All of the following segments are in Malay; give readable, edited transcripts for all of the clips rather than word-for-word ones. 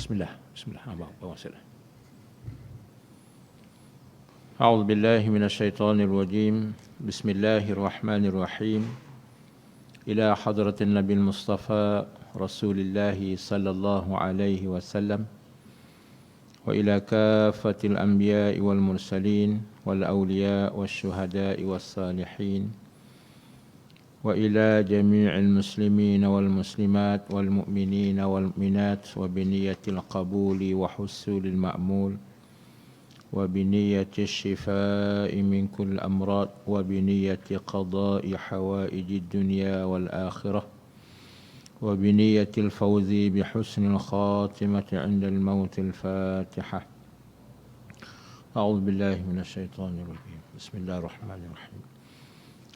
Bismillah. Bismillah. أعوذ بالله من الشيطان الرجيم بسم الله الرحمن الرحيم إلى حضرة النبي المصطفى رسول الله صلى الله عليه وسلم وإلى كافة الأنبياء والمرسلين والأولياء والشهداء والصالحين وإلى جميع المسلمين والمسلمات والمؤمنين والمؤمنات وبنية القبول وحصول المأمول وبنية الشفاء من كل أمراض وبنية قضاء حوائج الدنيا والآخرة وبنية الفوز بحسن الخاتمة عند الموت. الفاتحة. أعوذ بالله من الشيطان الرجيم بسم الله الرحمن الرحيم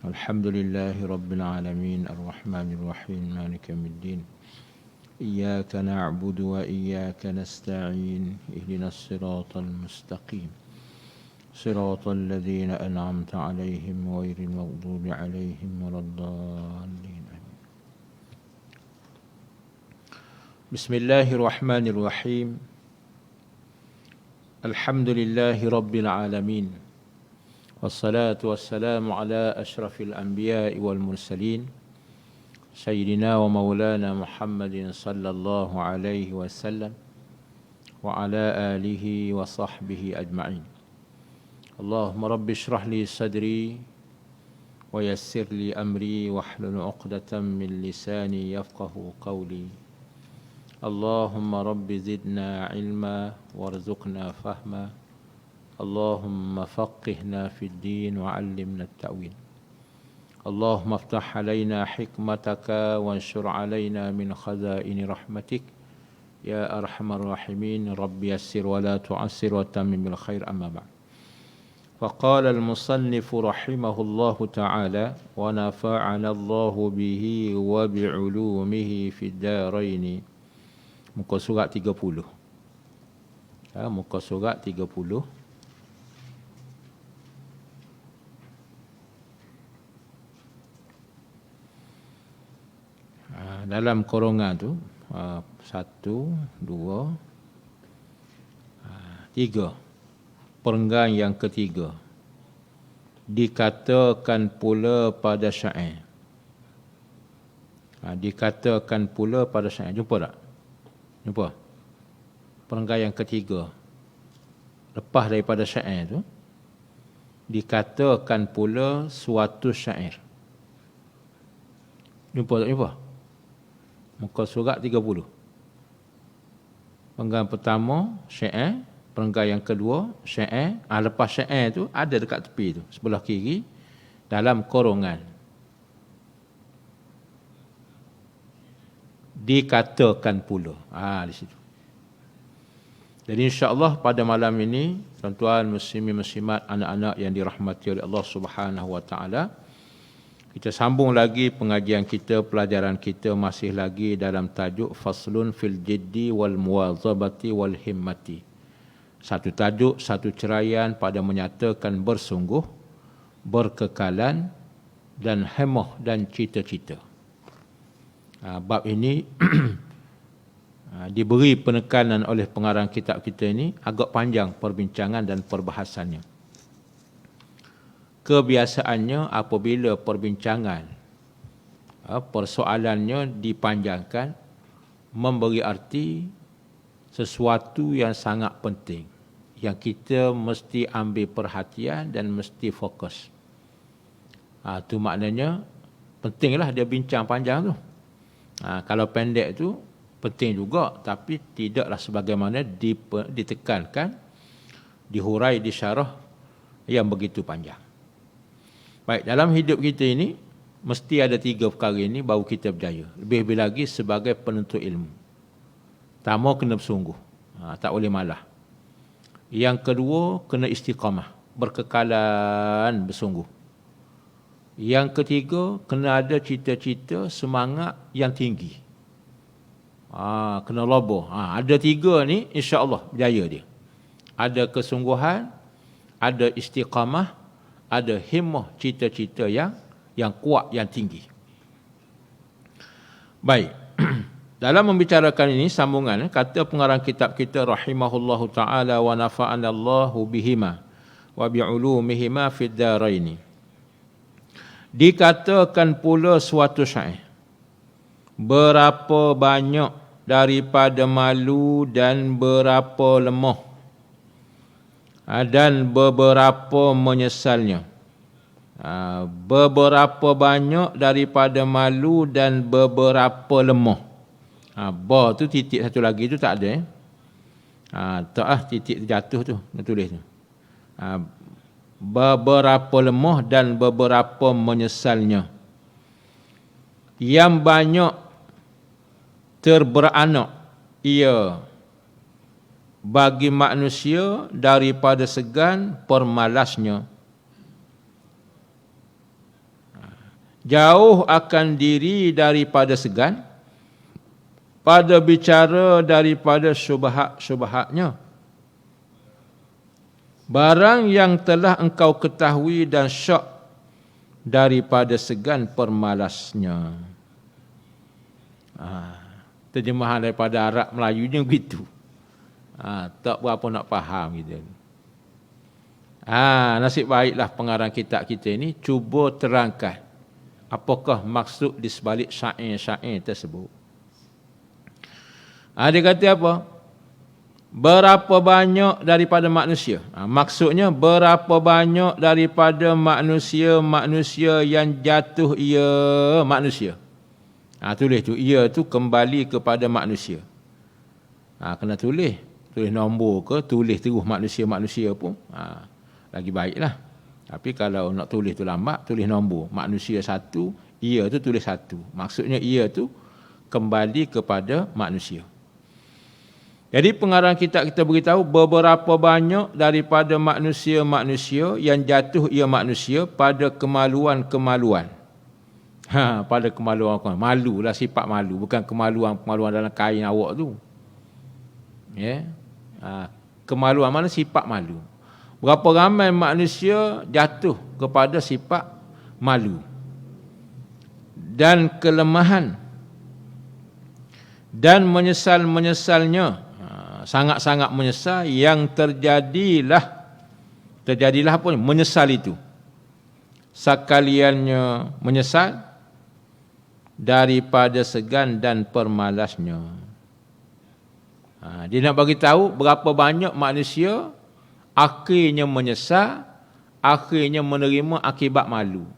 الحمد لله رب العالمين الرحمن الرحيم مالك يوم الدين إياك نعبد وإياك نستعين اهدنا الصراط المستقيم صراط الذين أنعمت عليهم غير المغضوب عليهم ولا الضالين. بسم الله الرحمن الرحيم الحمد لله رب العالمين والصلاة والسلام على أشرف الأنبياء والمرسلين سيدنا ومولانا محمد صلى الله عليه وسلم وعلى آله وصحبه أجمعين. اللهم رب اشرح لي صدري ويسر لي أمري واحلل عقدة من لساني يفقه قولي. اللهم رب زدنا علما وارزقنا فهما. اللهم فقهنا في الدين وعلمنا التأويل. اللهم افتح علينا حكمتك وانشر علينا من خزائن رحمتك يا أرحم الراحمين. رب يسر ولا تعسر وتمم بالخير. أما بعد. فقال المصنف رحمه الله تعالى ونفعنا الله به وبعلومه في الدارين. Muka surat 30. Muka surat 30. Dalam korongan tu 1, 2, 3. Perenggan yang ketiga. Dikatakan pula pada syair. Dikatakan pula pada syair. Jumpa tak? Jumpa? Perenggan yang ketiga. Lepas daripada syair tu, dikatakan pula suatu syair. Jumpa tak jumpa? Muka surat 30. Perenggan pertama syair, perenggan yang kedua syair. Lepas syair tu ada dekat tepi tu, sebelah kiri dalam korongan. Dikatakan pula. Di situ. Jadi insya-Allah pada malam ini tuan-tuan muslimin muslimat, anak-anak yang dirahmati oleh Allah Subhanahu wa taala, kita sambung lagi pengajian kita, pelajaran kita masih lagi dalam tajuk Faslun fil Jiddi wal Muwazabati wal Himmati. Satu tajuk, satu ceraian pada menyatakan bersungguh, berkekalan dan hemah dan cita-cita. Bab ini diberi penekanan oleh pengarang kitab kita ini, agak panjang perbincangan dan perbahasannya. Kebiasaannya apabila perbincangan persoalannya dipanjangkan, memberi arti sesuatu yang sangat penting yang kita mesti ambil perhatian dan mesti fokus. Itu maknanya pentinglah dia bincang panjang tu. Kalau pendek tu penting juga, tapi tidaklah sebagaimana ditekankan, dihurai, disyarah yang begitu panjang. Baik, dalam hidup kita ini mesti ada 3 perkara ini baru kita berjaya. Lebih-lebih lagi sebagai penuntut ilmu. Pertama, kena bersungguh. Tak boleh malah. Yang kedua, kena istiqamah. Berkekalan bersungguh. Yang ketiga, kena ada cita-cita, semangat yang tinggi. Kena loboh. Ada 3 ni, insya-Allah berjaya dia. Ada kesungguhan, ada istiqamah, ada himmah, cita-cita yang kuat, yang tinggi. Baik. dalam membicarakan ini sambungan, kata pengarang kitab kita rahimahullahu taala wa nafa'anallahu bihima wa bi'ulumihima fid daraini. Dikatakan pula suatu syair, berapa banyak daripada malu dan berapa lemah, dan beberapa menyesalnya. Beberapa banyak daripada malu dan beberapa lemah. Ba tu titik satu lagi tu tak ada. Tak titik jatuh tu nak tulis tu. Beberapa lemah dan beberapa menyesalnya. Yang banyak terberanak ia bagi manusia daripada segan permalasnya. Jauh akan diri daripada segan, pada bicara daripada syubhat-syubhatnya. Barang yang telah engkau ketahui dan syak daripada segan permalasnya. Terjemahan daripada Arab Melayunya begitu. Tak berapa nak faham kita. Nasib baiklah pengarang kitab kita ini cuba terangkan apakah maksud di sebalik syair-syair tersebut. Dia kata apa? Berapa banyak daripada manusia. Maksudnya berapa banyak daripada manusia yang jatuh ia manusia. Tulis tu, ia tu kembali kepada manusia. Kena tulis nombor ke, tulis terus manusia-manusia pun lagi baiklah. Tapi kalau nak tulis tu lambat, tulis nombor. Manusia satu, ia tu tulis satu. Maksudnya ia tu kembali kepada manusia. Jadi pengarang kitab kita beritahu beberapa banyak daripada manusia-manusia yang jatuh ia manusia pada kemaluan-kemaluan. Pada kemaluan. Malulah sifat malu, bukan kemaluan dalam kain awak tu. Kemaluan mana sifat malu. Berapa ramai manusia jatuh kepada sifat malu dan kelemahan dan menyesal-menyesalnya, sangat-sangat menyesal yang terjadilah apa ni? Menyesal itu. Sekaliannya menyesal daripada segan dan permalasnya. Dia nak bagi tahu berapa banyak manusia akhirnya menyesal, akhirnya menerima akibat malu.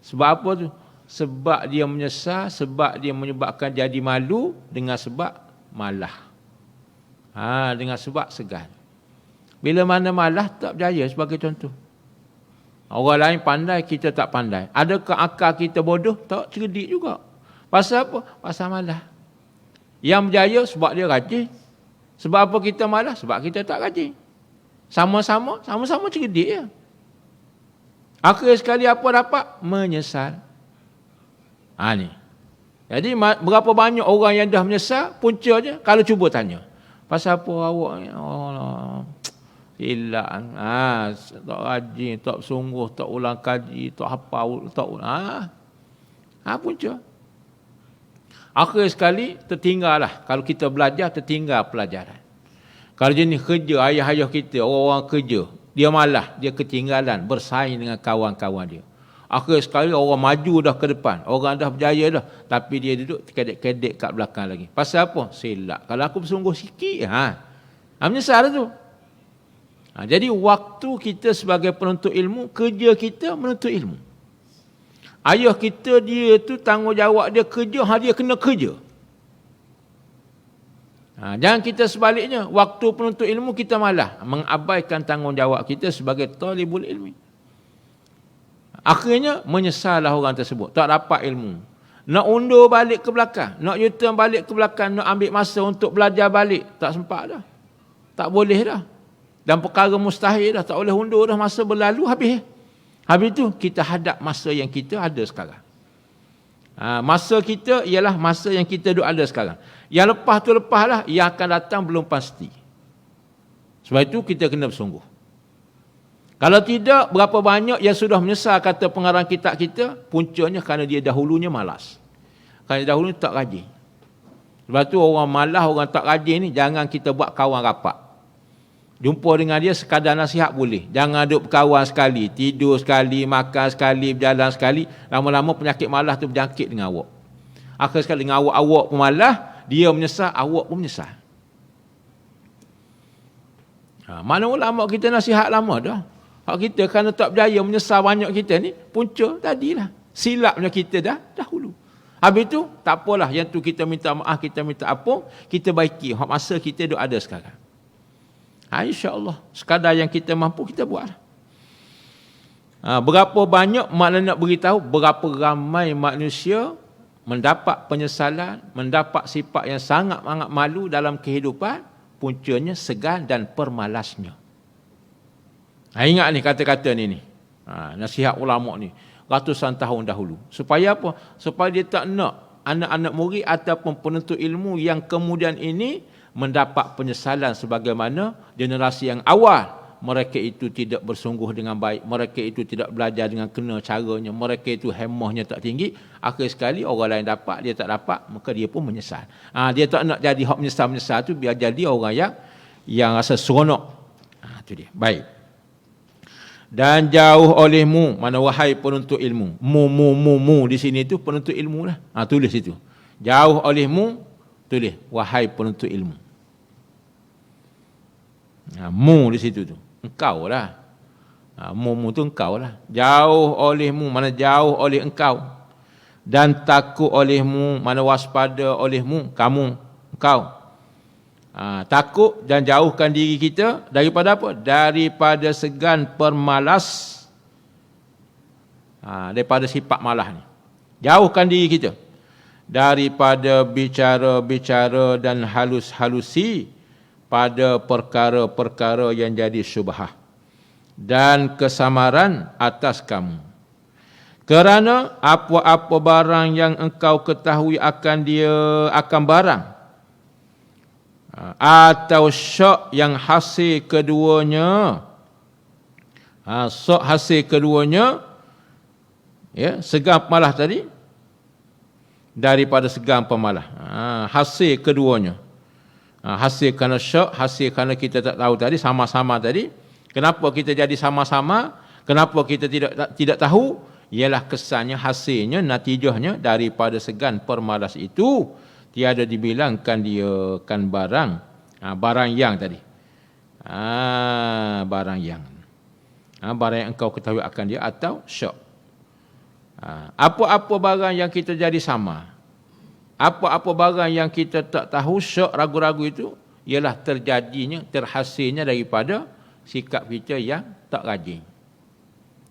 Sebab apa tu? Sebab dia menyesal, sebab dia menyebabkan jadi malu dengan sebab malah. Dengan sebab segan. Bila mana malah tak berjaya sebagai contoh. Orang lain pandai, kita tak pandai. Adakah akal kita bodoh? Tak, cerdik juga. Pasal apa? Pasal malah. Yang berjaya sebab dia rajin. Sebab apa kita malah? Sebab kita tak rajin. Sama-sama cerdik ya. Akhir sekali apa dapat? Menyesal. Ni. Jadi berapa banyak orang yang dah menyesal, punca je kalau cuba tanya. Pasal apa awak ni? Hilang. Tak rajin, tak sungguh, tak ulang kaji, tak hafal, tak punca. Akhir sekali tertinggallah. Kalau kita belajar, tertinggal pelajaran. Kalau jenis kerja, ayah-ayah kita, orang-orang kerja, dia malah, dia ketinggalan, bersaing dengan kawan-kawan dia. Akhir sekali orang maju dah ke depan, orang dah berjaya dah, tapi dia duduk kedek-kedek kat belakang lagi. Pasal apa? Silap. Kalau aku bersungguh sikit, menyesal tu. Jadi waktu kita sebagai penuntut ilmu, kerja kita menuntut ilmu. Ayah kita, dia tu tanggungjawab dia kerja, dia kena kerja. Jangan kita sebaliknya, waktu penuntut ilmu kita malah mengabaikan tanggungjawab kita sebagai talibul ilmi. Akhirnya menyesallah orang tersebut, tak dapat ilmu. Nak undur balik ke belakang, nak U-turn balik ke belakang, nak ambil masa untuk belajar balik, tak sempat dah. Tak boleh dah. Dan perkara mustahil dah, tak boleh undur dah, masa berlalu habis. Habis itu kita hadap masa yang kita ada sekarang. Masa kita ialah masa yang kita ada sekarang. Yang lepas tu lepaslah, yang akan datang belum pasti. Sebab itu kita kena bersungguh. Kalau tidak, berapa banyak yang sudah menyesal, kata pengarang kitab kita, puncanya kerana dia dahulunya malas. Kerana dahulunya tak rajin. Sebab tu orang malas, orang tak rajin ni, jangan kita buat kawan rapat. Jumpa dengan dia sekadar nasihat boleh. Jangan duduk berkawan sekali, tidur sekali, makan sekali, berjalan sekali. Lama-lama penyakit malas tu berjangkit dengan awak. Akhir sekali dengan awak pun malas, dia menyesal, awak pun menyesal. Mana ulama kita nasihat lama dah. Hak kita kerana tak berjaya menyesal banyak kita ni, punca tadilah. Silapnya kita dahulu. Habis tu, tak apalah. Yang tu kita minta maaf, kita minta apa, kita baiki. Hak masa kita duk ada sekarang. InsyaAllah. Sekadar yang kita mampu, kita buat. Berapa banyak makna nak beritahu, berapa ramai manusia mendapat penyesalan, mendapat sifat yang sangat-sangat malu dalam kehidupan, puncanya segan dan permalasnya. Ingat ni kata-kata ni. Nasihat ulama ni. Ratusan tahun dahulu. Supaya apa? Supaya dia tak nak anak-anak murid ataupun penuntut ilmu yang kemudian ini mendapat penyesalan sebagaimana generasi yang awal. Mereka itu tidak bersungguh dengan baik. Mereka itu tidak belajar dengan kena caranya. Mereka itu hemahnya tak tinggi. Akhir sekali orang lain dapat, dia tak dapat, maka dia pun menyesal. Dia tak nak jadi hak menyesal-menyesal tu, biar jadi orang yang rasa seronok. Itu dia. Baik. Dan jauh olehmu, mana wahai penuntut ilmu. Mu di sini tu penuntut ilmu lah. Tulis itu. Jauh olehmu, tulis wahai penuntut ilmu. Mu di situ tu. Engkau lah. Mu tu engkau lah. Jauh olehmu, mana jauh oleh engkau. Dan takut olehmu, mana waspada olehmu, kamu, engkau. Takut dan jauhkan diri kita daripada apa? Daripada segan permalas. Daripada sifat malas ni. Jauhkan diri kita daripada bicara-bicara dan halus-halusi pada perkara-perkara yang jadi syubhah dan kesamaran atas kamu. Kerana apa-apa barang yang engkau ketahui akan barang atau syak yang hasil keduanya, syak hasil keduanya, segan pemalas tadi, daripada segan pemalas, hasil keduanya, hasil kerana syak, hasil kerana kita tak tahu tadi, sama-sama tadi. Kenapa kita jadi sama-sama? Kenapa kita tidak tahu? Ialah kesannya, hasilnya, natijahnya daripada segan permalas itu tiada dibilangkan dia kan barang. Barang yang tadi. Barang yang. Barang yang engkau ketahui akan dia atau syak. Apa-apa barang yang kita jadi sama. Apa-apa barang yang kita tak tahu, syak, ragu-ragu itu, ialah terjadinya, terhasilnya daripada sikap kita yang tak rajin.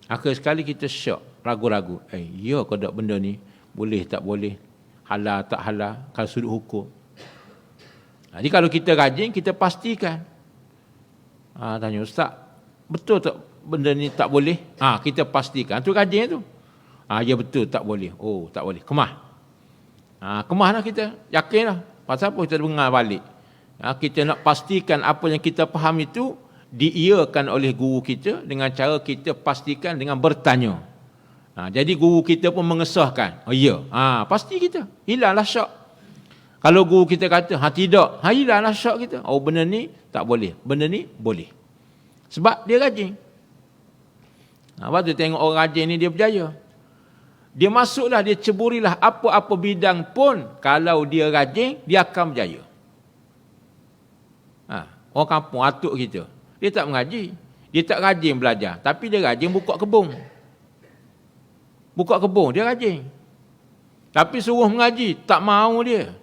Akhir sekali kita syak, ragu-ragu. Ya ke tak benda ni? Boleh tak boleh? Halal tak halal, kalau sudut hukum. Jadi kalau kita rajin, kita pastikan. Tanya ustaz, betul tak benda ni tak boleh? Kita pastikan. Tu rajin tu. Ya betul, tak boleh. Oh, tak boleh. Kemah. Kemah lah kita. Yakin lah. Pasal apa kita dengar balik? Kita nak pastikan apa yang kita faham itu diiyakan oleh guru kita dengan cara kita pastikan dengan bertanya. Jadi guru kita pun mengesahkan. Ya. Pasti kita. Hilanglah syak. Kalau guru kita kata, tidak. Hilanglah syak kita. Benda ni tak boleh. Benda ni boleh. Sebab dia rajin. Lepas tu tengok orang rajin ni dia berjaya. Dia masuklah, dia ceburilah apa-apa bidang pun. Kalau dia rajin, dia akan berjaya. Orang kampung, atuk kita. Dia tak mengaji. Dia tak rajin belajar. Tapi dia rajin buka kebun. Buka kebun, dia rajin. Tapi suruh mengaji, tak mau dia.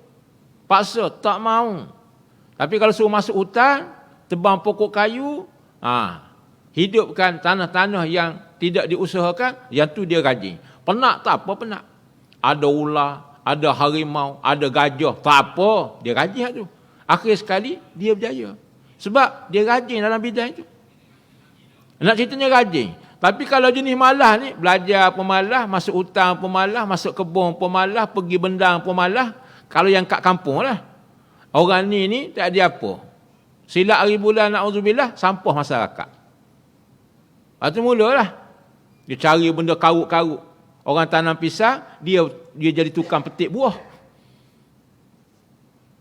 Paksa, tak mau. Tapi kalau suruh masuk hutan, tebang pokok kayu, hidupkan tanah-tanah yang tidak diusahakan, yang tu dia rajin. Penat tak apa penat. Ada ular, ada harimau, ada gajah, tak apa. Dia rajin tu. Akhir sekali, dia berjaya. Sebab dia rajin dalam bidang itu. Nak ceritanya rajin. Tapi kalau jenis malas ni, belajar pemalas, masuk hutan pemalas, masuk kebun pemalas, pergi bendang pemalas. Kalau yang kat kampung lah. Orang ni tak ada apa. Silap hari bulan, na'udzubillah, sampah masyarakat. Lepas tu mulalah. Dia cari benda karut-karut. Orang tanam pisang, dia jadi tukang petik buah.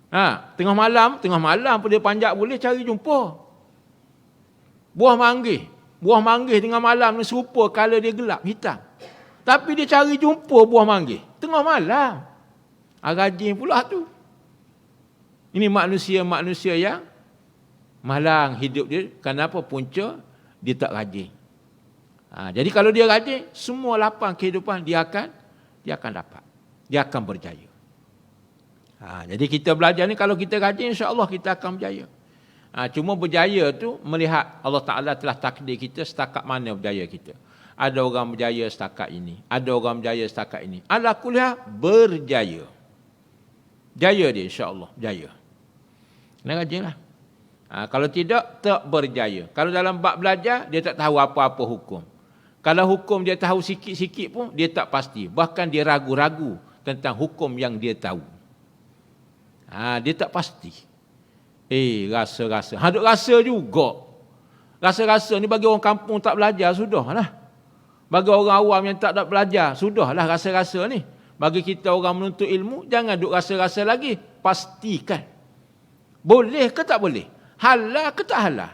Tengah malam pun dia panjat boleh cari jumpa. Buah manggis tengah malam ni serupa color dia gelap, hitam. Tapi dia cari jumpa buah manggis tengah malam. Rajin pula tu. Ini manusia yang malang hidup dia. Kenapa? Punca dia tak rajin. Jadi kalau dia rajin, semua lapang kehidupan dia akan dapat. Dia akan berjaya. Jadi kita belajar ni, kalau kita rajin, insya-Allah kita akan berjaya. Cuma berjaya tu melihat Allah Ta'ala telah takdir kita setakat mana berjaya kita. Ada orang berjaya setakat ini, ada orang berjaya setakat ini. Ala kuliah berjaya. Jaya dia, insya-Allah berjaya. Kena rajinlah. Kalau tidak, tak berjaya. Kalau dalam bab belajar, dia tak tahu apa-apa hukum. Kalau hukum dia tahu sikit-sikit pun, dia tak pasti. Bahkan dia ragu-ragu tentang hukum yang dia tahu. Dia tak pasti. Rasa-rasa. Duk rasa juga. Rasa-rasa ni bagi orang kampung tak belajar, sudahlah. Bagi orang awam yang tak nak belajar, sudahlah rasa-rasa ni. Bagi kita orang menuntut ilmu, jangan duk rasa-rasa lagi. Pastikan. Boleh ke tak boleh? Halal ke tak halal?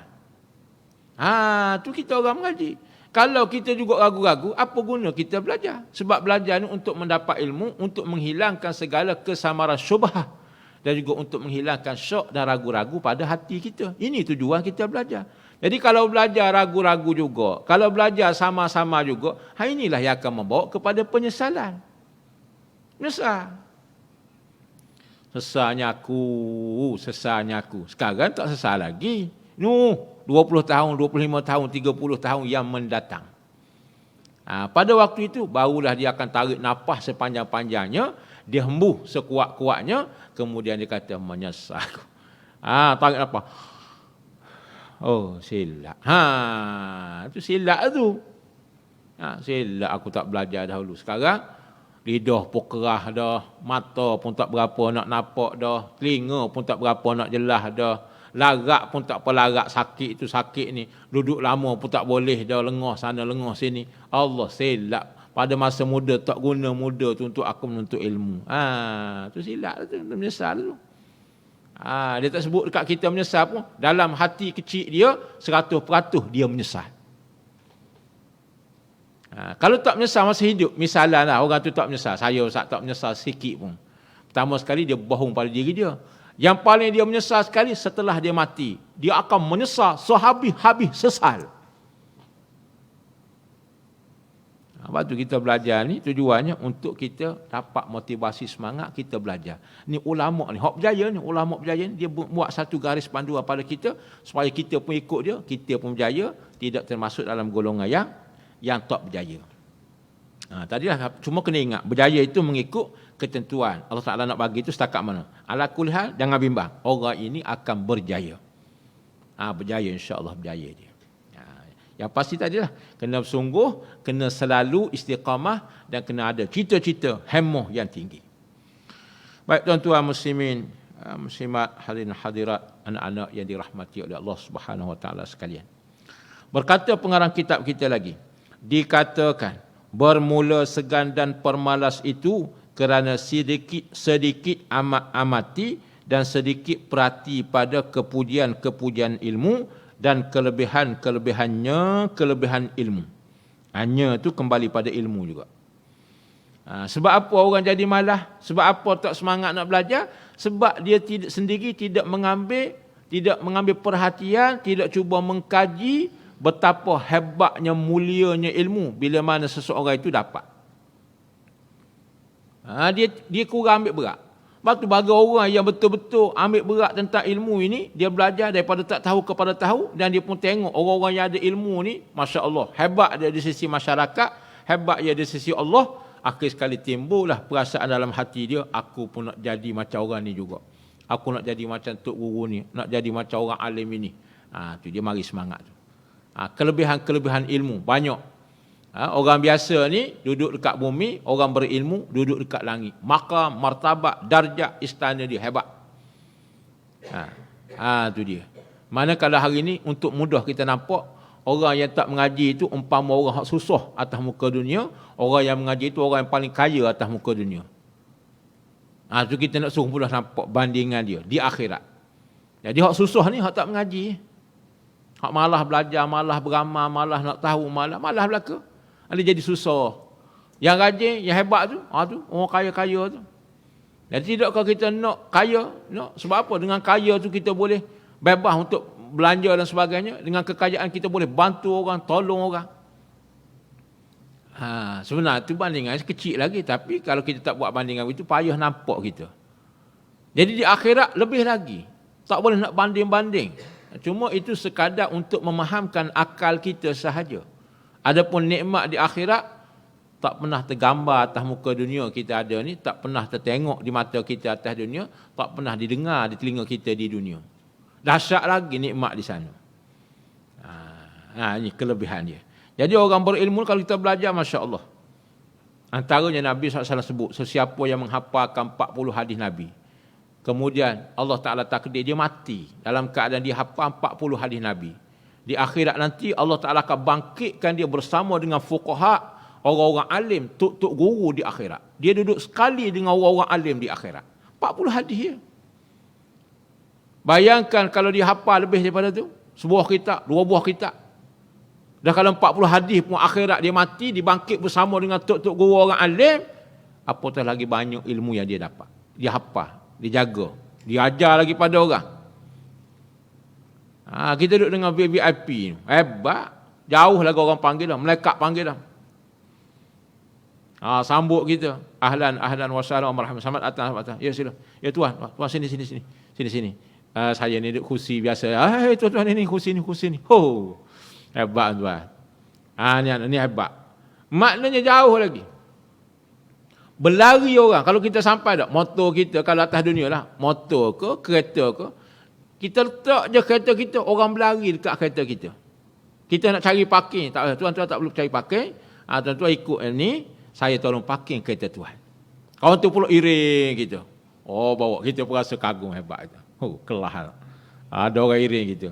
Tu kita orang mengaji. Kalau kita juga ragu-ragu, apa guna kita belajar? Sebab belajar ni untuk mendapat ilmu, untuk menghilangkan segala kesamaran syubhah. Dan juga untuk menghilangkan syok dan ragu-ragu pada hati kita. Ini tujuan kita belajar. Jadi kalau belajar ragu-ragu juga, kalau belajar sama-sama juga, inilah yang akan membawa kepada penyesalan. Menyesal. Sesalnya aku. Sekarang tak sesal lagi. 20 tahun, 25 tahun, 30 tahun yang mendatang. Pada waktu itu, barulah dia akan tarik nafas sepanjang-panjangnya, dia hembuh sekuat-kuatnya, kemudian dia kata menyesal. Tarik nafas. Oh, silap. Itu silap tu. Silap aku tak belajar dahulu. Sekarang lidah pun kerah dah, mata pun tak berapa nak nampak dah, telinga pun tak berapa nak jelas dah, larak pun tak apa larak, sakit tu sakit ni, duduk lama pun tak boleh dah, lengah sana lengah sini. Allah, silap. Pada masa muda tak guna muda tu untuk aku menuntut ilmu. Tu silap tu, menyesal tu. Dia tak sebut dekat kita menyesal pun, dalam hati kecil dia 100% dia menyesal. Kalau tak menyesal masa hidup, misalnya lah, orang tu tak menyesal, saya Ustaz tak menyesal sikit pun. Pertama sekali dia bohong pada diri dia. Yang paling dia menyesal sekali setelah dia mati, dia akan menyesal sehabis-habis sesal. Sebab tu kita belajar ni tujuannya untuk kita dapat motivasi semangat kita belajar. Ni ulama ni, hak berjaya ni, ulama berjaya ni, dia buat satu garis panduan pada kita supaya kita pun ikut dia, kita pun berjaya, tidak termasuk dalam golongan yang tak berjaya. Tadilah cuma kena ingat, berjaya itu mengikut ketentuan. Allah Ta'ala nak bagi itu setakat mana. Ala kulli hal, jangan bimbang. Orang ini akan berjaya. Berjaya, insya-Allah berjaya dia. Yang pasti tadilah, kena bersungguh, kena selalu istiqamah dan kena ada cita-cita, hemah yang tinggi. Baik tuan-tuan muslimin, muslimat, hadirin hadirat, anak-anak yang dirahmati oleh Allah Subhanahu Wa Ta'ala sekalian. Berkata pengarang kitab kita lagi, dikatakan bermula segan dan permalas itu kerana sedikit amati dan sedikit perhati pada kepujian-kepujian ilmu dan kelebihan ilmu. Hanya tu kembali pada ilmu juga. Sebab apa orang jadi malas? Sebab apa tak semangat nak belajar? Sebab dia tidak mengambil perhatian, tidak cuba mengkaji betapa hebatnya, mulianya ilmu bila mana seseorang itu dapat. Dia kurang ambil berat. Sebab tu bagi orang yang betul-betul ambil berat tentang ilmu ini, dia belajar daripada tak tahu kepada tahu, dan dia pun tengok orang-orang yang ada ilmu ni, Masya Allah, hebat dia di sisi masyarakat, hebat dia di sisi Allah. Akhir sekali timbullah perasaan dalam hati dia, aku pun nak jadi macam orang ni juga. Aku nak jadi macam Tok Guru ni, nak jadi macam orang alim ini. Tu dia mari semangat tu. Kelebihan-kelebihan ilmu banyak. Orang biasa ni duduk dekat bumi, orang berilmu duduk dekat langit. Maka martabat, darjat, istana dia hebat. Tu dia. Manakala hari ni untuk mudah kita nampak, orang yang tak mengaji itu umpama orang yang susah atas muka dunia, orang yang mengaji itu orang yang paling kaya atas muka dunia. Tu kita nak suruh pula nampak bandingan dia di akhirat. Jadi hak susah ni hak tak mengaji. Hak malah belajar, malah beramal, malah nak tahu, malah belaka. Dia jadi susah. Yang rajin, yang hebat tu orang kaya-kaya tu. Jadi tidakkah kita nak kaya? Nak. Sebab apa? Dengan kaya tu kita boleh bebas untuk belanja dan sebagainya. Dengan kekayaan kita boleh bantu orang, tolong orang. Sebenarnya tu bandingan kecil lagi. Tapi kalau kita tak buat bandingan itu, payah nampak kita. Jadi di akhirat lebih lagi. Tak boleh nak banding-banding. Cuma itu sekadar untuk memahamkan akal kita sahaja. Adapun nikmat di akhirat, tak pernah tergambar atas muka dunia kita ada ni, tak pernah tertengok di mata kita atas dunia, tak pernah didengar di telinga kita di dunia. Dahsyat lagi nikmat di sana. Ini kelebihan dia. Jadi orang berilmu kalau kita belajar, Masya Allah. Antaranya Nabi SAW sebut, sesiapa yang menghafalkan 40 hadis Nabi, kemudian Allah Ta'ala takdir dia mati dalam keadaan dia hafal 40 hadis Nabi. Di akhirat nanti Allah Ta'ala akan bangkitkan dia bersama dengan fuqaha, orang-orang alim, tuk-tuk guru di akhirat. Dia duduk sekali dengan orang-orang alim di akhirat. 40 hadis dia. Bayangkan kalau dia hafal lebih daripada tu, sebuah kitab, 2 buah kitab. Dan kalau 40 hadis pun akhirat dia mati, dibangkit bersama dengan tuk-tuk guru orang alim, apatah lagi banyak ilmu yang dia dapat. Dia hafal, dia jaga, dia ajar lagi pada orang. Kita duduk dengan VIP, hebat. Jauh lagi orang panggil dah, malaikat panggil dah. Sambut kita. Ahlan wa sahlan wa marhaban. Selamat datang. Ya sila. Ya tuan sini. Sini. Saya ni duduk kursi biasa. Tuan ini kursi ni. Hebat tuan. Ni hebat. Maknanya jauh lagi. Berlari orang. Kalau kita sampai dak motor kita kalau atas dunia lah, motor ke kereta ke, kita letak je kereta kita, orang berlari dekat kereta kita. Kita nak cari parking, tak, tuan-tuan tak perlu cari parking. Tuan-tuan ikut ni, saya tolong parking kereta tuan. Kawan tu pula iring kita. Bawa kita perasa kagum hebat. Kelah. Ada orang iring kita.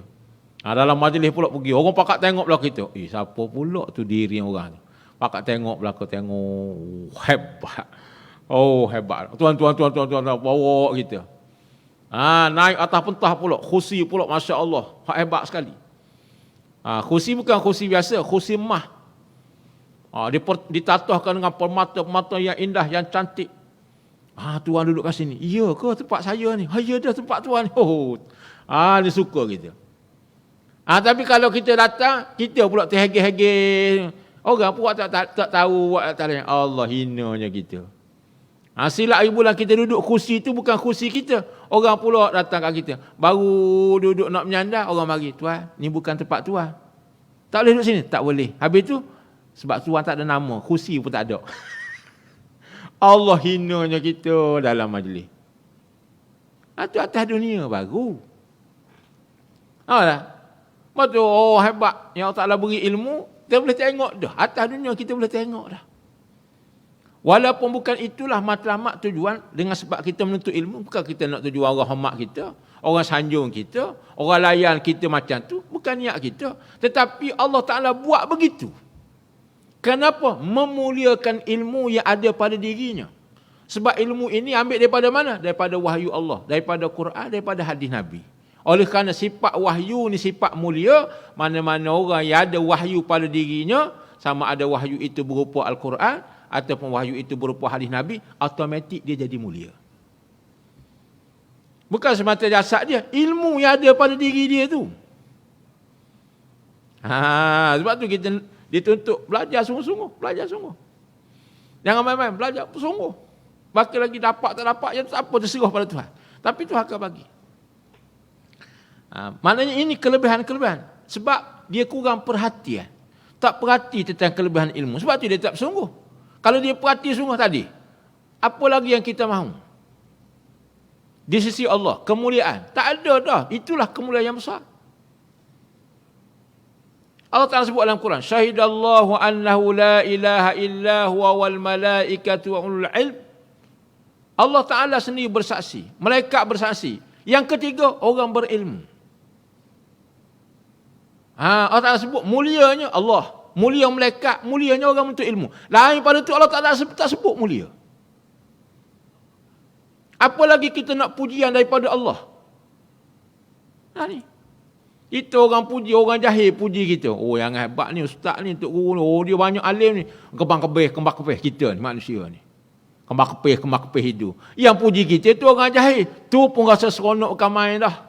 Dalam majlis pula pergi. Orang pakat tengok belakang kita. Siapa pula tu diri orang tu. Pakat tengok belakang, tengok. Hebat. Hebat. Tuan, bawa kita. Naik atas pentah pula. Kursi pula, Masya Allah. Hebat sekali. Kursi bukan kursi biasa. Kursi mah. Ditatahkan dengan permata-permata yang indah, yang cantik. Tuan duduk kat sini. Ya ke tempat saya ni? Ya dah tempat tuan ni. Dia suka kita. Tapi kalau kita datang, kita pula terhege-hege. Orang pun tak tahu. Allah hinanya kita. Silap bulan kita duduk kursi tu bukan kursi kita. Orang pula datang kat kita. Baru duduk nak menyandar, orang mari. Tuan, ni bukan tempat tuan. Tak boleh duduk sini? Tak boleh. Habis tu, sebab tuan tak ada nama, kursi pun tak ada. Allah hinanya kita dalam majlis. Itu atas dunia baru. Betul, hebat. Yang Allah Ta'ala beri ilmu, kita boleh tengok dah. Atas dunia kita boleh tengok dah. Walaupun bukan itulah matlamat tujuan, dengan sebab kita menuntut ilmu, bukan kita nak tujuan orang hormat kita, orang sanjung kita, orang layan kita macam tu, bukan niat kita. Tetapi Allah Ta'ala buat begitu. Kenapa? Memuliakan ilmu yang ada pada dirinya. Sebab ilmu ini ambil daripada mana? Daripada wahyu Allah, daripada Quran, daripada hadis Nabi. Oleh kerana sifat wahyu ni sifat mulia, mana-mana orang yang ada wahyu pada dirinya, sama ada wahyu itu berupa Al-Quran ataupun wahyu itu berupa hadis Nabi, automatik dia jadi mulia. Bukan semata jasad dia, ilmu yang ada pada diri dia tu. Sebab tu kita dituntut belajar sungguh-sungguh, belajar sungguh. Jangan main-main, belajar sungguh. Bahkan lagi dapat tak dapat, yang tak apa, terserah pada Tuhan. Tapi Tuhan akan bagi. Maknanya ini kelebihan-kelebihan. Sebab dia kurang perhatian. Tak perhati tentang kelebihan ilmu. Sebab tu dia tak sungguh. Kalau dia perhati sungguh tadi, apa lagi yang kita mahu? Di sisi Allah, kemuliaan. Tak ada dah. Itulah kemuliaan yang besar. Allah Ta'ala sebut dalam Quran, syahidallahu annahu la ilaha illa huwa wal malaikatu wa ulul ilm. Allah Ta'ala sendiri bersaksi, malaikat bersaksi. Yang ketiga, orang berilmu. Allah Ta'ala sebut mulianya Allah, mulia malaikat, mulianya orang menuntut ilmu. Lain pada itu Allah Ta'ala tak sebut mulia. Apa lagi kita nak pujian daripada Allah? Ni. Kita orang puji, orang jahil puji kita. Oh, yang hebat ni ustaz ni, tok guru ni. Oh, dia banyak alim ni. Kembang kepeh kita ni, manusia ni. Kembang kepeh hidup. Yang puji kita tu orang jahil. Tu pun rasa seronok main dah.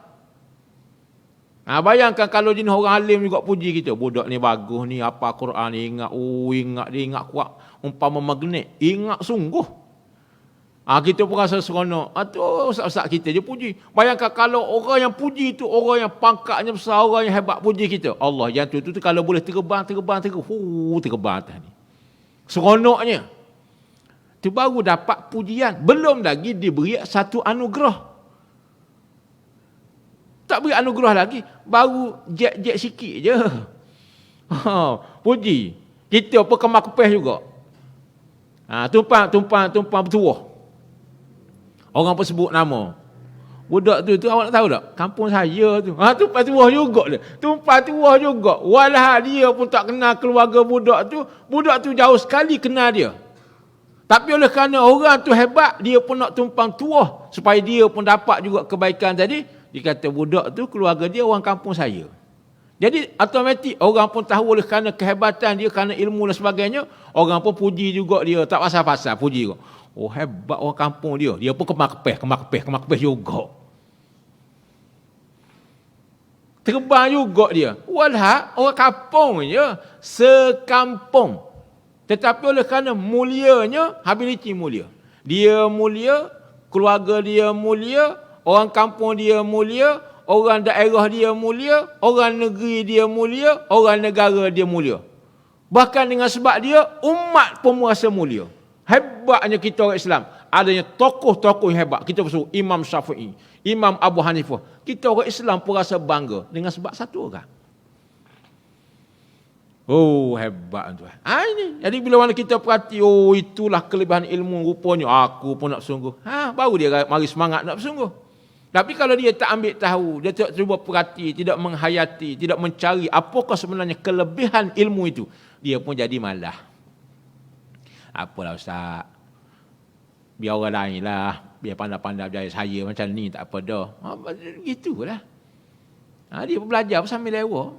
Bayangkan kalau jenis orang alim juga puji kita. Budak ni bagus ni, apa Quran ni, ingat dia ingat kuat. Umpama magnet, ingat sungguh. Kita pun rasa seronok. Tu ustaz-ustaz kita je puji. Bayangkan kalau orang yang puji tu, orang yang pangkatnya besar, orang yang hebat puji kita. Allah yang tu kalau boleh terbang atas ni. Seronoknya. Tu baru dapat pujian. Belum lagi diberi satu anugerah. Tak beri anugerah lagi. Baru jet sikit je. Puji. Kita pun kemar kepeh juga. Tumpang bertuah. Orang pun sebut nama. Budak tu awak nak tahu tak? Kampung saya tu. Tumpang tuah juga dia. Tumpang tuah juga. Walah dia pun tak kenal keluarga budak tu. Budak tu jauh sekali kenal dia. Tapi oleh kerana orang tu hebat, dia pun nak tumpang tuah. Supaya dia pun dapat juga kebaikan tadi. Dia kata budak tu keluarga dia orang kampung saya. Jadi automatik orang pun tahu oleh kerana kehebatan dia, kerana ilmu dan sebagainya. Orang pun puji juga dia. Tak pasal-pasal puji juga. Oh, hebat orang kampung dia. Dia pun kemar kepeh juga. Terbang juga dia. Walah, orang kampung je. Sekampung. Tetapi oleh kerana mulianya, ability mulia. Dia mulia, keluarga dia mulia, orang kampung dia mulia, orang daerah dia mulia, orang negeri dia mulia, orang negara dia mulia. Bahkan dengan sebab dia, umat pun merasa mulia. Hebatnya kita orang Islam. Adanya tokoh-tokoh yang hebat. Kita bersuruh Imam Syafi'i, Imam Abu Hanifah. Kita orang Islam pun rasa bangga dengan sebab satu orang. Oh, hebat tuan. Ini. Jadi bila mana kita perhati, oh itulah kelebihan ilmu rupanya. Aku pun nak bersungguh. Baru dia mari semangat nak bersungguh. Tapi kalau dia tak ambil tahu, dia tak cuba perhati, tidak menghayati, tidak mencari apakah sebenarnya kelebihan ilmu itu, dia pun jadi malah. Apalah ustaz, biar orang lain lah, biar pandai-pandai berjaya, saya macam ni tak apa dah. Gitulah. Dia pun belajar pun sambil lewa.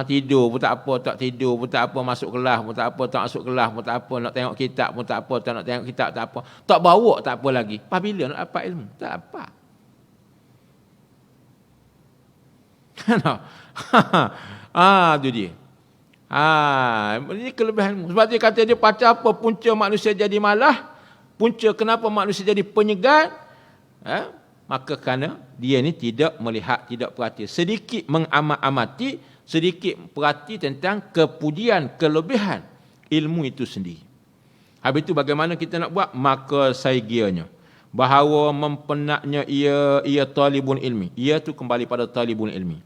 Tidur pun tak apa, tak tidur pun tak apa, masuk kelas pun tak apa, tak masuk kelas pun tak apa, nak tengok kitab pun tak apa, tak nak tengok kitab tak apa, tak bawa tak apa lagi. Apabila nak dapat ilmu? Tak apa. Itu dia. Ini kelebihanmu. Sebab dia kata dia pada apa punca manusia jadi malah, punca kenapa manusia jadi penyegan, maka kerana dia ni tidak melihat, tidak perhati, sedikit mengamati, sedikit perhati tentang kepujian, kelebihan ilmu itu sendiri. Habis itu bagaimana kita nak buat? Maka saigianya bahawa mempenatnya ia talibun ilmi. Ia tu kembali pada talibun ilmi.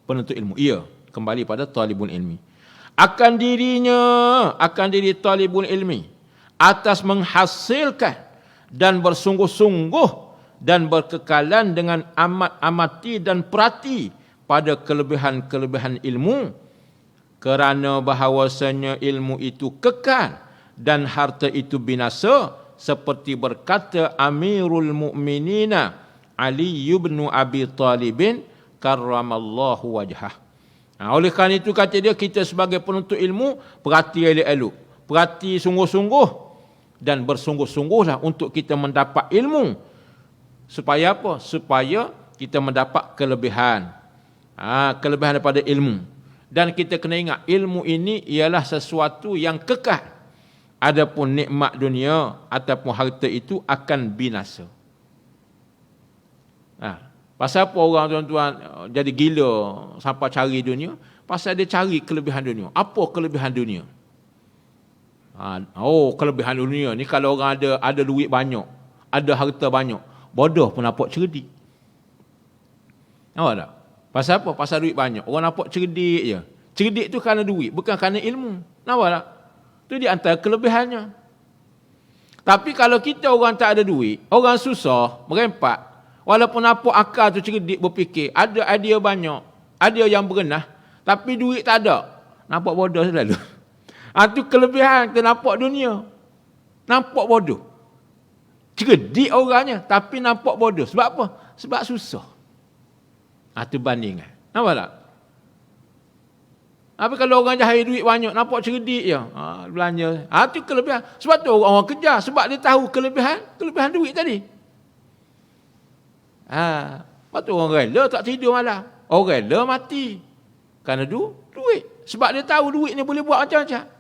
Penuntut ilmu. Ia kembali pada talibun ilmi. Akan diri talibun ilmi atas menghasilkan dan bersungguh-sungguh dan berkekalan dengan amat-amati dan perhati pada kelebihan-kelebihan ilmu, kerana bahawasanya ilmu itu kekal dan harta itu binasa, seperti berkata Amirul Mukminina Ali bin Abi Talibin karramallahu wajhah. Oleh kerana itu kata dia, kita sebagai penuntut ilmu perhati elok-elok, perhati sungguh-sungguh dan bersungguh-sungguhlah untuk kita mendapat ilmu. Supaya apa? Supaya kita mendapat kelebihan. Kelebihan daripada ilmu. Dan kita kena ingat, ilmu ini ialah sesuatu yang kekal. Adapun nikmat dunia ataupun harta itu akan binasa. Pasal apa orang tuan-tuan jadi gila sampai cari dunia? Pasal dia cari kelebihan dunia. Apa kelebihan dunia? Kelebihan dunia ni kalau orang ada duit banyak, ada harta banyak, bodoh pun nampak cerdik. Nampak tak? Pasal apa? Pasal duit banyak. Orang nampak cerdik je. Cerdik tu kerana duit, bukan kerana ilmu. Nampak tak? Itu di antara kelebihannya. Tapi kalau kita orang tak ada duit, orang susah, merempat, walaupun nampak akal tu cerdik berfikir, ada idea banyak, ada yang berenah, tapi duit tak ada, nampak bodoh selalu. Itu kelebihan kita nampak dunia. Nampak bodoh. Cerdik orangnya, tapi nampak bodoh. Sebab apa? Sebab susah. Itu bandingan. Nampak tak? Tapi kalau orang jahil duit banyak, nampak cerdik je. Belanja. Itu kelebihan. Sebab tu orang kerja. Sebab dia tahu kelebihan duit tadi. Sebab tu orang rela tak tidur malam. Orang rela mati. Kerana duit. Sebab dia tahu duit ni boleh buat macam-macam.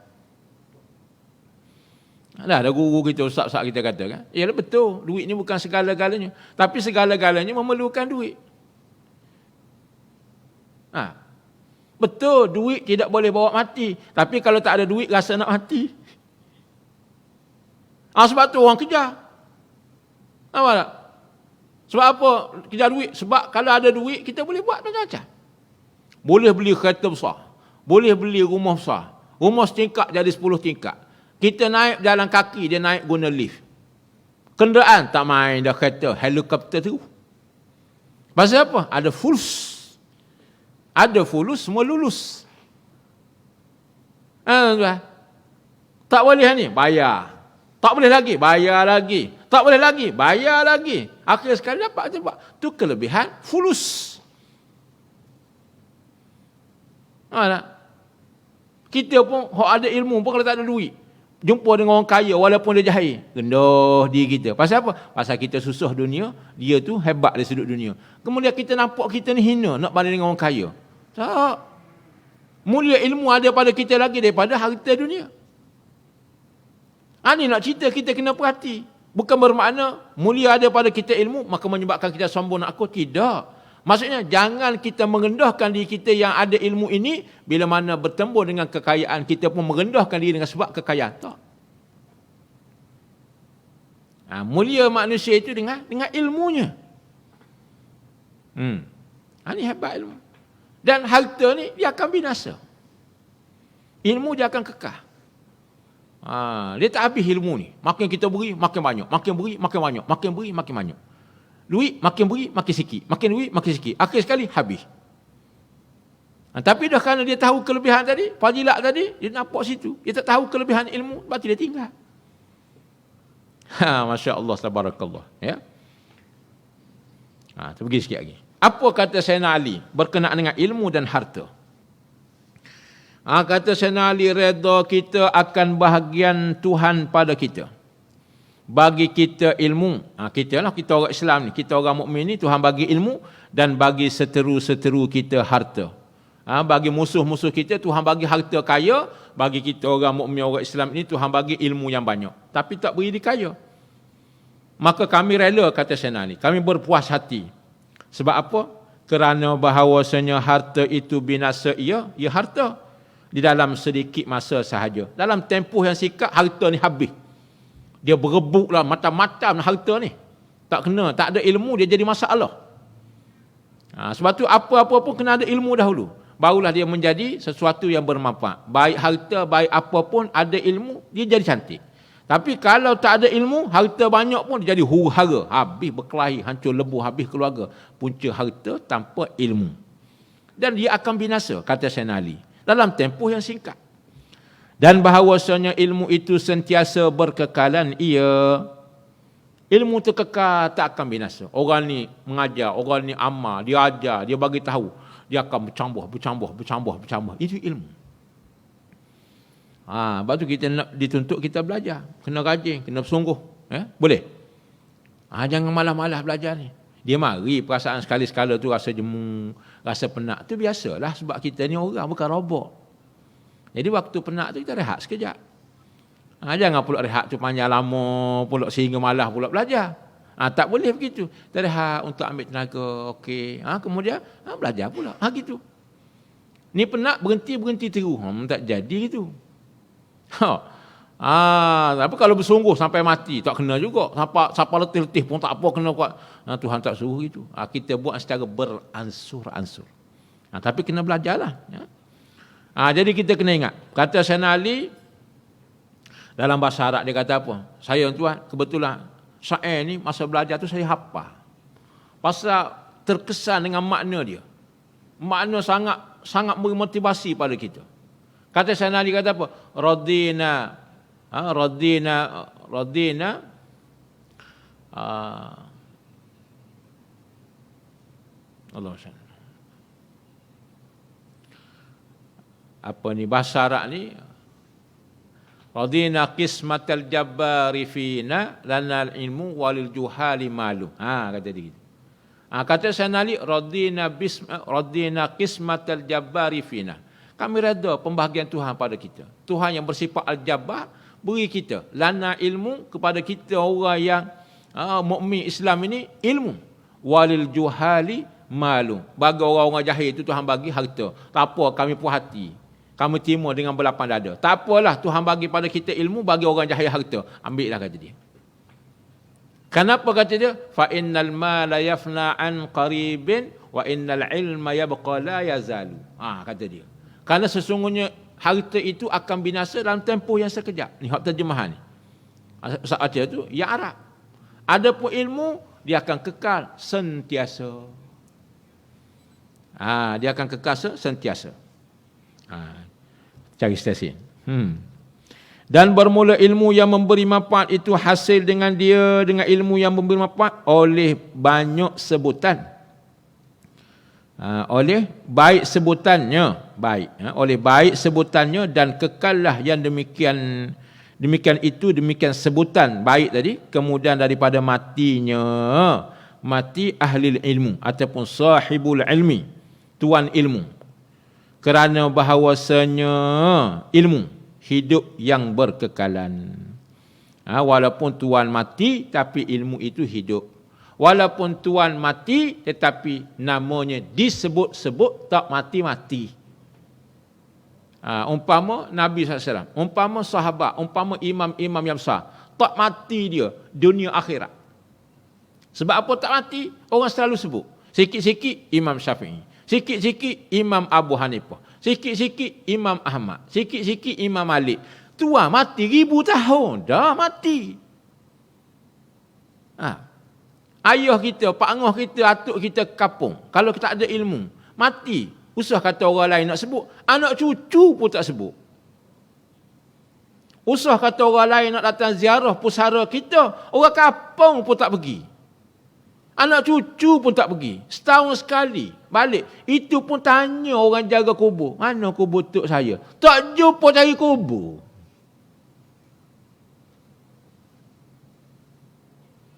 Ada guru kita, ustaz-ustaz kita kata kan. Yalah betul. Duit ni bukan segala-galanya. Tapi segala-galanya memerlukan duit. Betul, duit tidak boleh bawa mati. Tapi kalau tak ada duit, rasa nak mati. Sebab tu orang kejar. Nampak tak? Sebab apa kejar duit? Sebab kalau ada duit, kita boleh buat macam-macam. Boleh beli kereta besar. Boleh beli rumah besar. Rumah setingkat jadi 10 tingkat. Kita naik jalan kaki, dia naik guna lift. Kenderaan tak main dah kereta, helikopter tu. Pasal apa? Ada fulus. Ada fulus, semua lulus. Tak boleh ni, bayar. Tak boleh lagi, bayar lagi. Tak boleh lagi, bayar lagi. Akhir sekali dapat sebab tu kelebihan fulus. Kita pun ada ilmu pun kalau tak ada duit, jumpa dengan orang kaya walaupun dia jahil, rendah diri kita. Pasal apa? Pasal kita susah dunia, dia tu hebat dari sudut dunia. Kemudian kita nampak kita ni hina nak banding dengan orang kaya. Tak. Mulia ilmu ada pada kita lagi daripada harta dunia. Ini nak cerita kita kena perhati. Bukan bermakna mulia ada pada kita ilmu maka menyebabkan kita sombong nak aku. Tidak. Maksudnya jangan kita merendahkan diri kita yang ada ilmu ini bila mana bertemu dengan kekayaan kita pun merendahkan diri dengan sebab kekayaan. Tak. Mulia manusia itu dengan ilmunya. Ini hebat ilmu. Dan harta ni dia akan binasa. Ilmu dia akan kekal. Dia tak habis ilmu ni. Makin kita beri, makin banyak. Makin beri, makin banyak. Makin beri, makin banyak. Duit, makin beri, makin sikit. Makin duit, makin sikit. Akhir sekali, habis. Tapi dah kerana dia tahu kelebihan tadi, fadilat tadi, dia nampak situ. Dia tak tahu kelebihan ilmu, berarti dia tinggal. Masya Allah, tabarakallah. Ya? Pergi sikit lagi. Apa kata Sayyidina Ali berkenaan dengan ilmu dan harta? Kata Sayyidina Ali, redha kita akan bahagian Tuhan pada kita. Bagi kita ilmu. Kita orang Islam ni, kita orang mukmin ni, Tuhan bagi ilmu dan bagi seteru-seteru kita harta. Bagi musuh-musuh kita, Tuhan bagi harta kaya. Bagi kita orang mukmin, orang Islam ni, Tuhan bagi ilmu yang banyak. Tapi tak beri dia kaya. Maka kami rela, kata Sayyidina Ali, kami berpuas hati. Sebab apa? Kerana bahawasanya harta itu binasa ia harta. Di dalam sedikit masa sahaja. Dalam tempoh yang singkat, harta ni habis. Dia berebutlah macam-macam harta ni. Tak kena, tak ada ilmu, dia jadi masalah. Sebab tu apa-apa pun kena ada ilmu dahulu. Barulah dia menjadi sesuatu yang bermanfaat. Baik harta, baik apa pun, ada ilmu, dia jadi cantik. Tapi kalau tak ada ilmu, harta banyak pun dia jadi huru-hara. Habis berkelahi, hancur lebur, habis keluarga. Punca harta tanpa ilmu. Dan dia akan binasa, kata Sayyidina Ali. Dalam tempoh yang singkat. Dan bahawasanya ilmu itu sentiasa berkekalan. Ilmu itu kekal, tak akan binasa. Orang ni mengajar, orang ni amal, dia ajar, dia bagi tahu. Dia akan bercambah. Itu ilmu. Sebab tu kita nak dituntut kita belajar. Kena rajin, kena bersungguh. Boleh? Jangan malas-malas belajar ni. Dia mari perasaan sekali-sekala tu rasa jemu, rasa penat. Tu biasalah sebab kita ni orang bukan robot. Jadi waktu penat tu kita rehat sekejap. Jangan pula rehat tu panjang lama, pula sehingga malas pula belajar. Tak boleh begitu. Kita rehat untuk ambil tenaga, okey. Kemudian belajar pula. Gitu. Ni penat berhenti terus. Tak jadi gitu. Tapi kalau bersungguh sampai mati tak kena juga. Siapa letih-letih pun tak apa kena kuat. Tuhan tak suruh itu. Kita buat secara beransur-ansur. Tapi kena belajarlah. Jadi kita kena ingat. Kata Sayyidina Ali dalam bahasa Arab dia kata apa? Saya tuan kebetulan syair ni masa belajar tu saya hafal. Pasal terkesan dengan makna dia. Makna sangat beri motivasi pada kita. Kata Sayyidina Ali kata apa? Radina Allah SWT. Apa ni bahasa Arab ni? Radina qismatal jabbari fina lana ilmu walil juhali malu. Kata dia. Kata Sanali, radina qismatal jabbari fina. Kami reda pembahagian Tuhan pada kita. Tuhan yang bersifat al-jabbar beri kita lana ilmu kepada kita orang yang mukmin Islam ini ilmu. Walil juhali malu. Bagi orang-orang jahil itu Tuhan bagi harta. Tak apa, kami puas hati. Kami terima dengan berlapang dada. Tak apalah, Tuhan bagi pada kita ilmu, bagi orang jahil harta. Ambillah, kata dia. Kenapa kata dia? Fa innal mala yafna an qaribin wa innal ilma yabqa la yazalu. Kata dia. Karena sesungguhnya harta itu akan binasa dalam tempoh yang sekejap. Ni hak terjemahan ni. Saat itu yang Arab. Adapun ilmu dia akan kekal sentiasa. Dia akan kekal sentiasa. Cari stesen. Dan bermula ilmu yang memberi manfaat itu hasil dengan ilmu yang memberi manfaat oleh banyak sebutan. Oleh baik sebutannya, oleh baik sebutannya dan kekallah yang demikian demikian sebutan baik tadi, kemudian daripada mati ahli ilmu ataupun sahibul ilmi, tuan ilmu. Kerana bahawasanya ilmu hidup yang berkekalan. Walaupun tuan mati tapi ilmu itu hidup. Walaupun tuan mati tetapi namanya disebut-sebut tak mati-mati. Umpama Nabi SAW, umpama sahabat, umpama imam-imam yang besar, tak mati dia dunia akhirat. Sebab apa tak mati? Orang selalu sebut. Sikit-sikit Imam Syafi'i, sikit-sikit Imam Abu Hanifah, sikit-sikit Imam Ahmad, sikit-sikit Imam Malik. Tuan mati 1000 tahun, dah mati. Ayah kita, pak angah kita, atuk kita kapung. Kalau kita ada ilmu, mati. Usah kata orang lain nak sebut. Anak cucu pun tak sebut. Usah kata orang lain nak datang ziarah pusara kita. Orang kapung pun tak pergi. Anak cucu pun tak pergi. Setahun sekali balik. Itu pun tanya orang jaga kubur. Mana kubur tok saya? Tak jumpa cari kubur.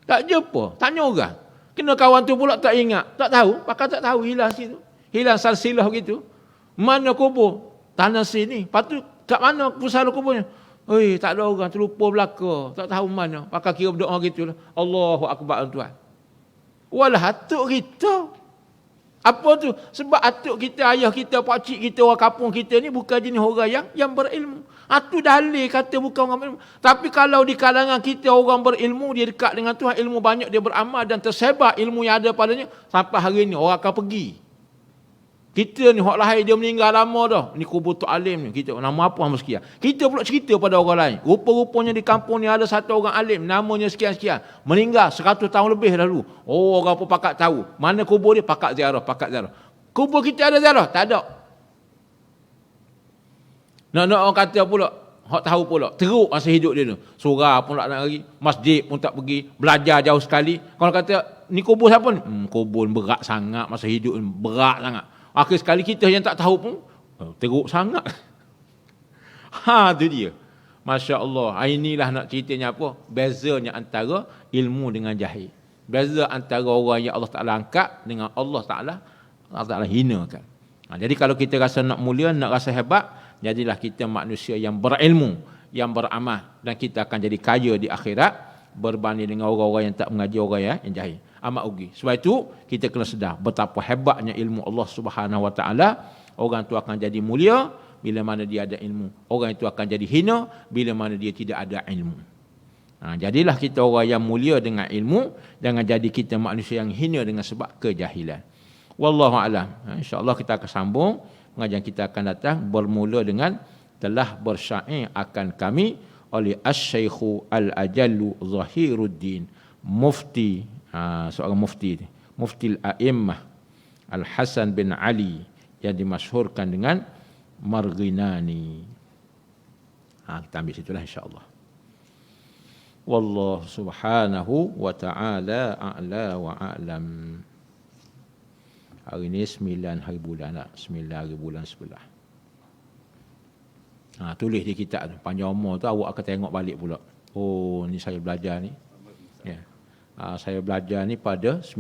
Tak jumpa. Tanya orang. Kena kawan tu pula tak ingat. Tak tahu. Pakar tak tahu. Hilang situ. Hilang salsilah gitu. Mana kubur? Tanah sini. Lepas tu kat mana pusara kuburnya? Tak ada orang. Terlupa belaka. Tak tahu mana. Pakar kira berdoa gitu. Allahu Akbar tuan. Walah atuk kita. Apa tu? Sebab atuk kita, ayah kita, pakcik kita, orang kampung kita ni bukan jenis orang yang berilmu. Itu dalil kata bukan orang berilmu. Tapi kalau di kalangan kita orang berilmu, dia dekat dengan Tuhan, ilmu banyak, dia beramal dan tersebar ilmu yang ada padanya, sampai hari ni orang akan pergi. Kita ni hak lahir dia meninggal lama dah. Ni kubur Tok Alim ni. Kita nama apa nama sekian. Kita pula cerita pada orang lain. Rupa-rupanya di kampung ni ada satu orang alim namanya sekian-sekian. Meninggal 100 tahun lebih dahulu. Orang pun pakat tahu. Mana kubur dia? Pakat ziarah. Kubur kita ada ziarah? Tak ada. Nak orang kata pula, hak tahu pula. Teruk masa hidup dia tu. Surah pun tak nak pergi. Masjid pun tak pergi. Belajar jauh sekali. Kalau kata, ni kubur siapa ni? Kubur berat sangat masa hidup ni. Berat sangat. Akhir sekali kita yang tak tahu pun teruk sangat. Tu dia. Masya Allah. Inilah nak ceritanya apa? Bezanya antara ilmu dengan jahil. Beza antara orang yang Allah Ta'ala angkat dengan Allah Ta'ala hinakan. Jadi kalau kita rasa nak mulia, nak rasa hebat, jadilah kita manusia yang berilmu, yang beramal, dan kita akan jadi kaya di akhirat berbanding dengan orang-orang yang tak mengaji, orang yang jahil. Amat rugi. Sebab itu kita kena sedar betapa hebatnya ilmu Allah Subhanahu Wa Taala. Orang itu akan jadi mulia bila mana dia ada ilmu. Orang itu akan jadi hina bila mana dia tidak ada ilmu. Jadilah kita orang yang mulia dengan ilmu, jangan jadi kita manusia yang hina dengan sebab kejahilan. Wallahu a'lam. Insya-Allah kita akan sambung pengajian kita akan datang bermula dengan telah bersyair akan kami oleh Asy-Syaikh Al-Ajallu Zahiruddin Mufti, seorang mufti al-A'immah Al-Hasan bin Ali yang dimasyhurkan dengan Marghinani. Kita ambil situlah insya-Allah. Wallahu subhanahu wa ta'ala a'la wa a'lam. Hari ni 9 hari bulan tak? 9 hari bulan sebelah. Tulis di kitab tu. Panjang umur tu awak akan tengok balik pula. Oh, ni saya belajar ni. Ya. Saya belajar ni pada 9